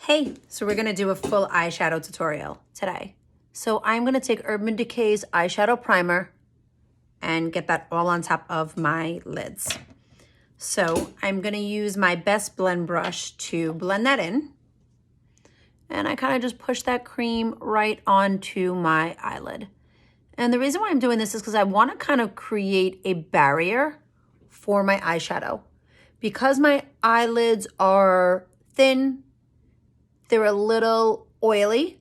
Hey, so we're gonna do a full eyeshadow tutorial today. So I'm gonna take Urban Decay's eyeshadow primer and get that all on top of my lids. So I'm gonna use my best blend brush to blend that in. And I kind of just push that cream right onto my eyelid. And the reason why I'm doing this is because I wanna kind of create a barrier for my eyeshadow. Because my eyelids are thin, they're a little oily,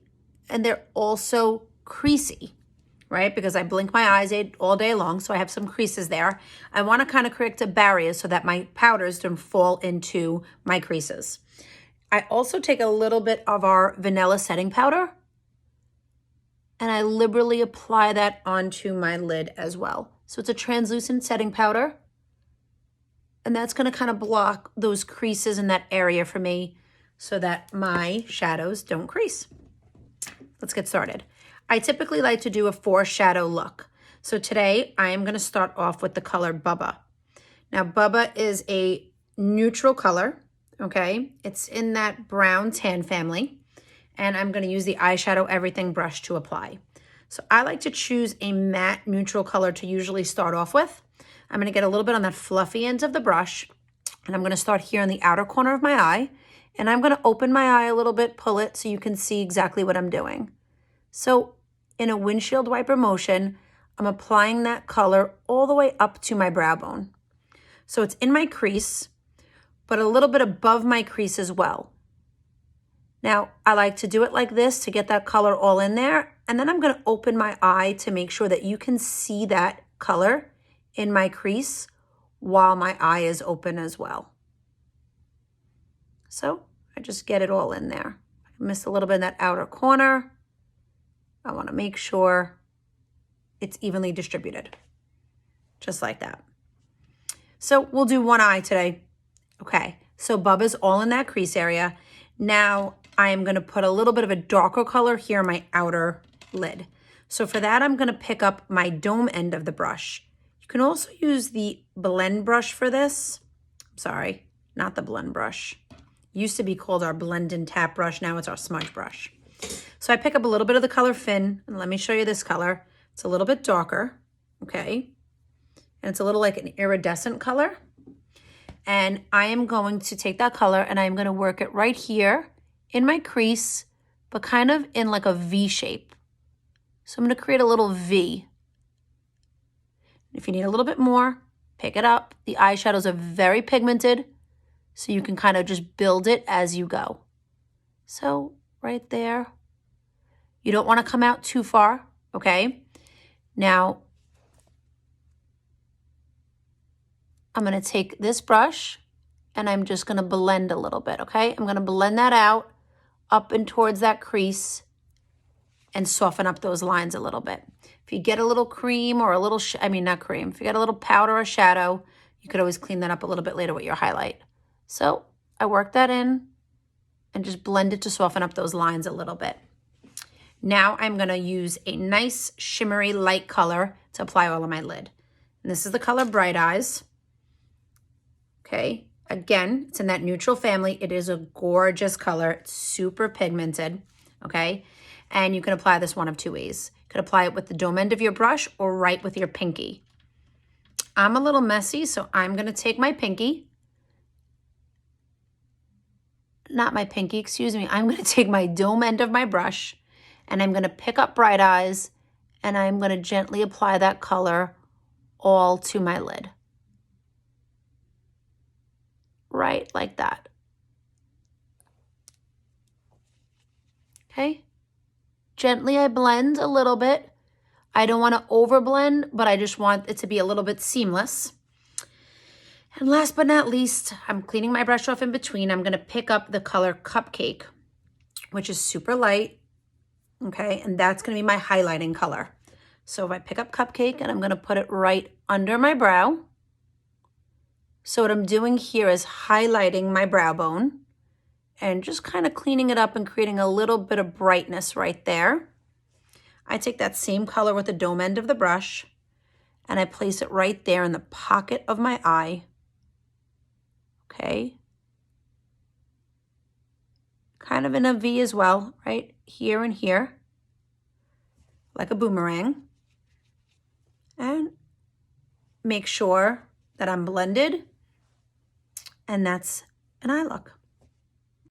and they're also creasy, right? Because I blink my eyes all day long, so I have some creases there. I want to kind of create a barrier so that my powders don't fall into my creases. I also take a little bit of our vanilla setting powder, and I liberally apply that onto my lid as well. So it's a translucent setting powder, and that's going to kind of block those creases in that area for me so that my shadows don't crease. Let's get started. I typically like to do a 4-shadow look. So today I am going to start off with the color Bubba. Now Bubba is a neutral color, okay? It's in that brown tan family, and I'm going to use the Eyeshadow Everything brush to apply. So I like to choose a matte neutral color to usually start off with. I'm going to get a little bit on that fluffy end of the brush, and I'm going to start here in the outer corner of my eye. And I'm going to open my eye a little bit, pull it so you can see exactly what I'm doing. So in a windshield wiper motion, I'm applying that color all the way up to my brow bone. So it's in my crease, but a little bit above my crease as well. Now, I like to do it like this to get that color all in there. And then I'm going to open my eye to make sure that you can see that color in my crease while my eye is open as well. So I just get it all in there. I missed a little bit in that outer corner. I want to make sure it's evenly distributed, just like that. So we'll do one eye today. Okay, so Bubba's all in that crease area. Now I am going to put a little bit of a darker color here in my outer lid. So for that, I'm going to pick up my dome end of the brush. You can also use the blend brush for this. Sorry, not the blend brush. Used to be called our blend and tap brush. Now it's our smudge brush. So I pick up a little bit of the color Fin, and let me show you this color. It's a little bit darker, okay? And it's a little like an iridescent color. And I am going to take that color and I'm going to work it right here in my crease, but kind of in like a V shape. So I'm going to create a little V. If you need a little bit more, pick it up. The eyeshadows are very pigmented, so you can kind of just build it as you go. So right there. You don't want to come out too far, okay? Now, I'm going to take this brush and I'm just going to blend a little bit, okay? I'm going to blend that out up and towards that crease and soften up those lines a little bit. If you get a little cream or a little, not cream, if you get a little powder or shadow, you could always clean that up a little bit later with your highlight. So I work that in and just blend it to soften up those lines a little bit. Now I'm going to use a nice shimmery light color to apply all of my lid. And this is the color Bright Eyes. Okay, again, it's in that neutral family. It is a gorgeous color. It's super pigmented, okay? And you can apply this one of two ways. You could apply it with the dome end of your brush or right with your pinky. I'm a little messy, so I'm going to take my pinky. Not my pinky, excuse me. I'm going to take my dome end of my brush and I'm going to pick up Bright Eyes and I'm going to gently apply that color all to my lid. Right like that. Okay. Gently I blend a little bit. I don't want to overblend, but I just want it to be a little bit seamless. And last but not least, I'm cleaning my brush off in between. I'm going to pick up the color Cupcake, which is super light, okay? And that's going to be my highlighting color. So if I pick up Cupcake and I'm going to put it right under my brow. So what I'm doing here is highlighting my brow bone and just kind of cleaning it up and creating a little bit of brightness right there. I take that same color with the dome end of the brush and I place it right there in the pocket of my eye. Okay. kind of in a V as well, right here and here, like a boomerang. And make sure that I'm blended, and that's an eye look.